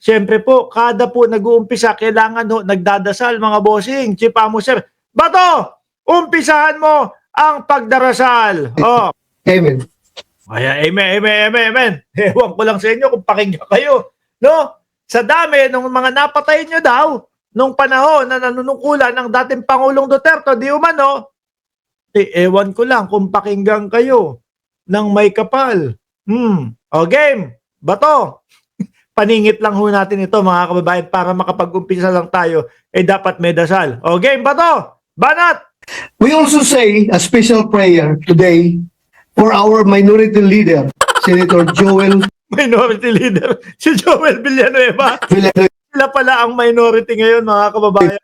Siyempre po, kada po nag-uumpisa, kailangan ho, nagdadasal mga bossing. Chief Amo Sir, Bato, umpisahan mo ang pagdarasal. Oh, Amen. kaya amen, amen, amen, amen. Ewan ko lang sa inyo kung pakinggan kayo. No? Sa dami ng mga napatay nyo daw, nung panahon na nanunungkulan ng dating Pangulong Duterte, di umano, ewan ko lang kung pakinggan kayo ng may kapal. O game, Bato. Paningit lang ho natin ito mga kababayan para makapag-umpisa lang tayo, dapat may dasal. O game, Bato, banat! We also say a special prayer today for our minority leader, Senator Joel Minority leader, si Joel Villanueva. Villanueva, Sila pala ang minority ngayon mga kababayan.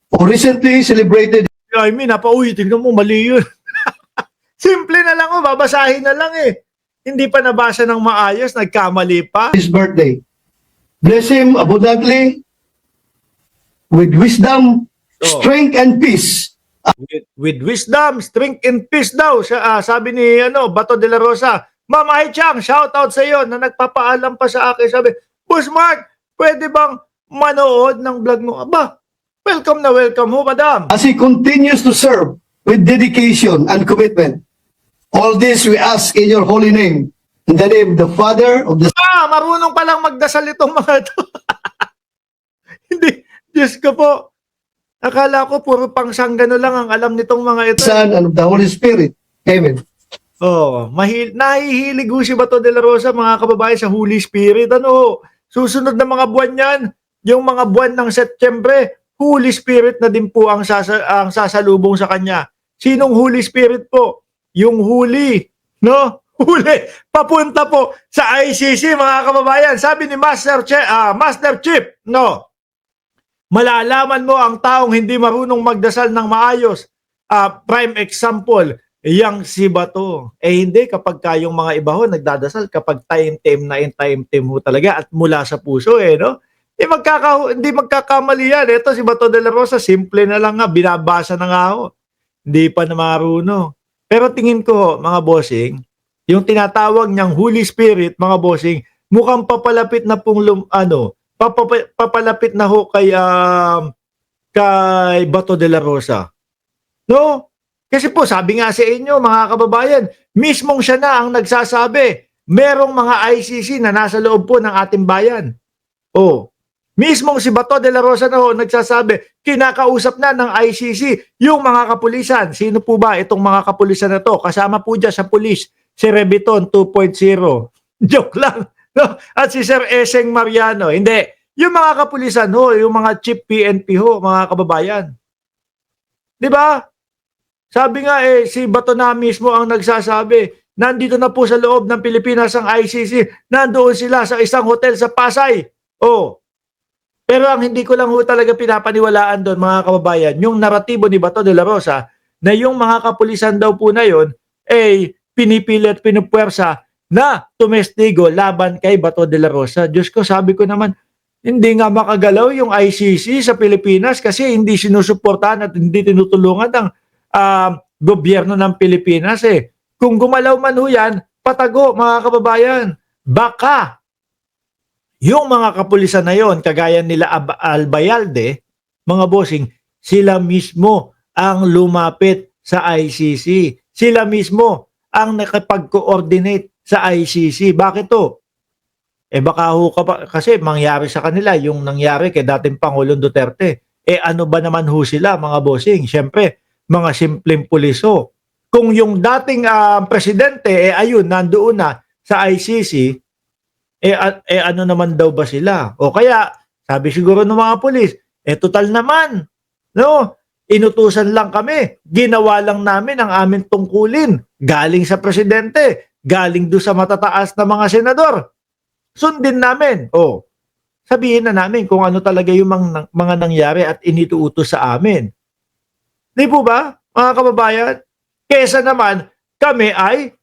who recently celebrated I mean, tingnan mo, mali yun. Simple na lang, babasahin na lang eh. Hindi pa nabasa ng maayos, nagkamali pa. his birthday. Bless him abundantly with wisdom, strength, and peace. With wisdom, strength, and peace daw. Sabi ni Bato de la Rosa. Ma'am Ai Chang, shout out sa iyo na nagpapaalam pa sa akin. Sabi, Boss Mark, pwede bang manood ng vlog mo? Aba, welcome na welcome ho, madam. As he continues to serve with dedication and commitment. All this we ask in your holy name. In the name of the Father, of the Marunong palang magdasal itong mga ito. Hindi, Diyos ko po. Akala ko puro pangsanggano lang ang alam nitong mga ito. Son, and of the Holy Spirit. Amen. Nahihilig ho si Bato de la Rosa, mga kababayan, sa Holy Spirit. Susunod na mga buwan yan, yung mga buwan ng Setyembre, Holy Spirit na din po ang sasalubong sa kanya. Sinong Holy Spirit po? Yung huli, no? Huli, papunta po sa ICC, mga kababayan. Sabi ni Master Chief, no? Malalaman mo ang taong hindi marunong magdasal ng maayos. Prime example, yang si Bato. Hindi kapag kayong mga iba ho, nagdadasal kapag time ho talaga at mula sa puso no? Hindi magkakamali yan. Ito si Bato de la Rosa, simple na lang nga, binabasa na nga ho. Hindi pa na marunong. Pero tingin ko, mga bossing, yung tinatawag niyang Holy Spirit, mga bossing, mukhang papalapit na pong papalapit na ho kay Bato de la Rosa. No? Kasi po, sabi nga sa inyo, mga kababayan, mismong siya na ang nagsasabi, merong mga ICC na nasa loob po ng ating bayan. Mismong si Bato de la Rosa na ho, nagsasabi, kinakausap na ng ICC yung mga kapulisan. Sino po ba itong mga kapulisan na to? Kasama po dyan sa pulis, si Rebiton 2.0. Joke lang. No? At si Sir Eseng Mariano. Hindi. Yung mga kapulisan ho, yung mga chief PNP ho, mga kababayan. Di ba? Sabi nga si Bato na mismo ang nagsasabi, nandito na po sa loob ng Pilipinas ang ICC, nandoon sila sa isang hotel sa Pasay. Pero ang hindi ko lang ho talaga pinapaniwalaan doon, mga kababayan, yung naratibo ni Bato de la Rosa na yung mga kapulisan daw po na yun pinipilit, pinupuwersa na tumestigo laban kay Bato de la Rosa. Diyos ko, sabi ko naman, hindi nga makagalaw yung ICC sa Pilipinas kasi hindi sinusuportahan at hindi tinutulungan ng gobyerno ng Pilipinas Kung gumalaw man ho yan, patago, mga kababayan. Baka yung mga kapulisan na yon, kagaya nila Albayalde, mga bossing, sila mismo ang lumapit sa ICC. Sila mismo ang nakipag-coordinate sa ICC. Bakit to? Baka ho kasi mangyari sa kanila yung nangyari kay dating Pangulong Duterte. Ano ba naman ho sila, mga bossing? Siyempre, mga simpleng puliso. Kung yung dating presidente, ayun, nandoon na sa ICC, ano naman daw ba sila? O kaya, sabi siguro ng mga pulis, total naman, no? Inutusan lang kami, ginawa lang namin ang aming tungkulin, galing sa presidente, galing do sa matataas na mga senador. Sundin namin. Sabihin na namin kung ano talaga yung mga nangyari at inituutos sa amin. Di po ba, mga kababayan? Kesa naman, kami ay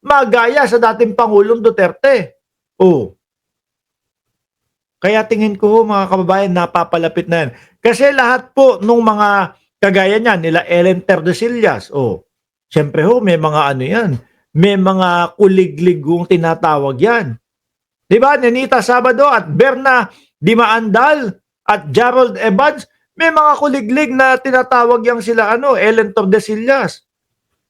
magaya sa dating Pangulong Duterte. Kaya tingin ko, mga kababayan, napapalapit na yan. Kasi lahat po nung mga kagaya niyan, nila Ellen Tordesillas, siyempre ho, may mga ano yan, may mga kuligligong tinatawag yan. Di ba? Nenita Sabado at Berna Dimaandal at Gerald Evans. May mga kuliglig na tinatawag yang sila Ellen Tordesillas.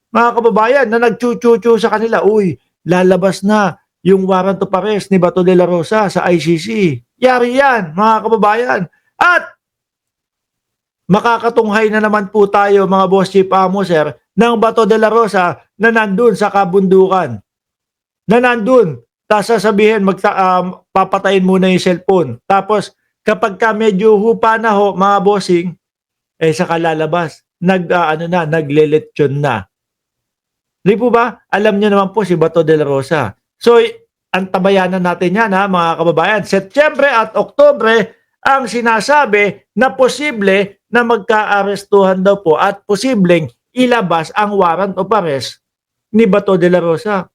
Mga kababayan na nagchuchuchu sa kanila, uy, lalabas na yung warrant of arrest ni Bato de la Rosa sa ICC. Yari yan, mga kababayan. At makakatunghay na naman po tayo, mga boss chief sir, ng Bato de la Rosa na nandun sa kabundukan. Na nandun, tapos sasabihin, papatayin muna yung cellphone. Tapos, kapag ka medyo hupa na ho, mga bossing, saka lalabas. Nagleletsyon na. Di po ba? Alam niyo naman po si Bato de la Rosa. So, antabayanan natin yan mga kababayan. Setyembre at Oktubre ang sinasabi na posible na magka-arestuhan daw po at posibleng ilabas ang warrant of arrest ni Bato de la Rosa.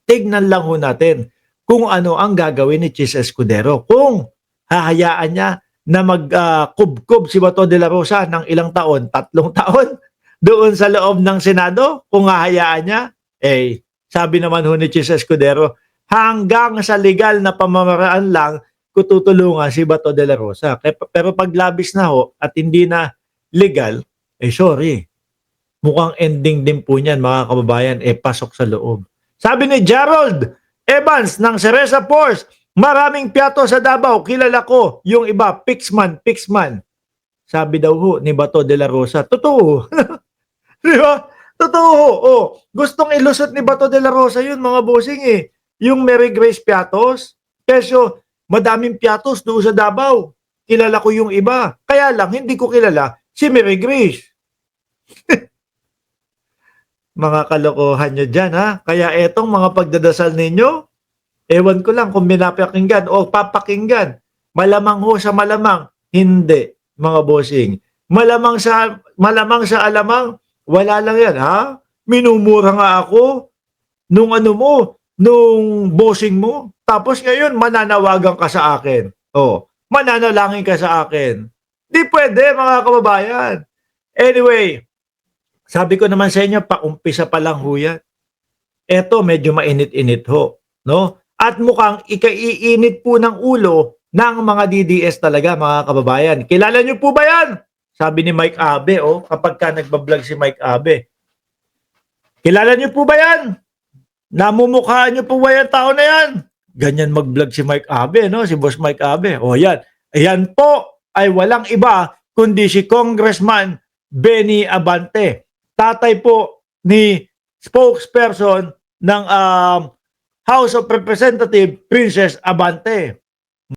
Tignan lang ho natin kung ano ang gagawin ni Chis Escudero. Kung hahayaan niya na magkubkob si Bato de la Rosa ng ilang taon, 3 taon, doon sa loob ng Senado, kung hahayaan niya, sabi naman ho ni Chis Escudero, hanggang sa legal na pamamaraan lang kututulungan si Bato de la Rosa. Pero pag labis na ho at hindi na legal, sorry. Mukhang ending din po niyan, mga kababayan, pasok sa loob. Sabi ni Gerald Evans ng Cereza Force, maraming piyato sa Davao, kilala ko. Yung iba, Pixman. Sabi daw ho ni Bato de la Rosa, totoo. Di ba? Totoo. Gustong ilusot ni Bato de la Rosa yun, mga bossing Yung Mary Grace Piatos. Kesyo, madaming piatos doon sa Davao. Kilala ko yung iba. Kaya lang, hindi ko kilala si Mary Grace. Mga kalokohan nyo dyan, Kaya etong mga pagdadasal ninyo, ewan ko lang kung pinapakinggan o papakinggan. Malamang ho sa malamang, hindi, mga bossing. Malamang sa alamang, wala lang yan, Minumura nga ako nung nung bossing mo. Tapos ngayon, mananawagan ka sa akin. Mananalangin ka sa akin. Di pwede, mga kababayan. Anyway, sabi ko naman sa inyo, paumpisa pa lang ho yan. Eto, medyo mainit-init ho. No? At mukhang ikaiinit po ng ulo ng mga DDS talaga, mga kababayan. Kilala niyo po ba yan? Sabi ni Mike Abe, kapag ka nagbablog si Mike Abe. Kilala niyo po ba yan? Namumukhaan niyo po ba yan tao na yan? Ganyan mag-vlog si Mike Abe, si Boss Mike Abe. Yan. Ayan po ay walang iba kundi si Congressman Benny Abante. Tatay po ni spokesperson ng House of Representatives, Princess Abante.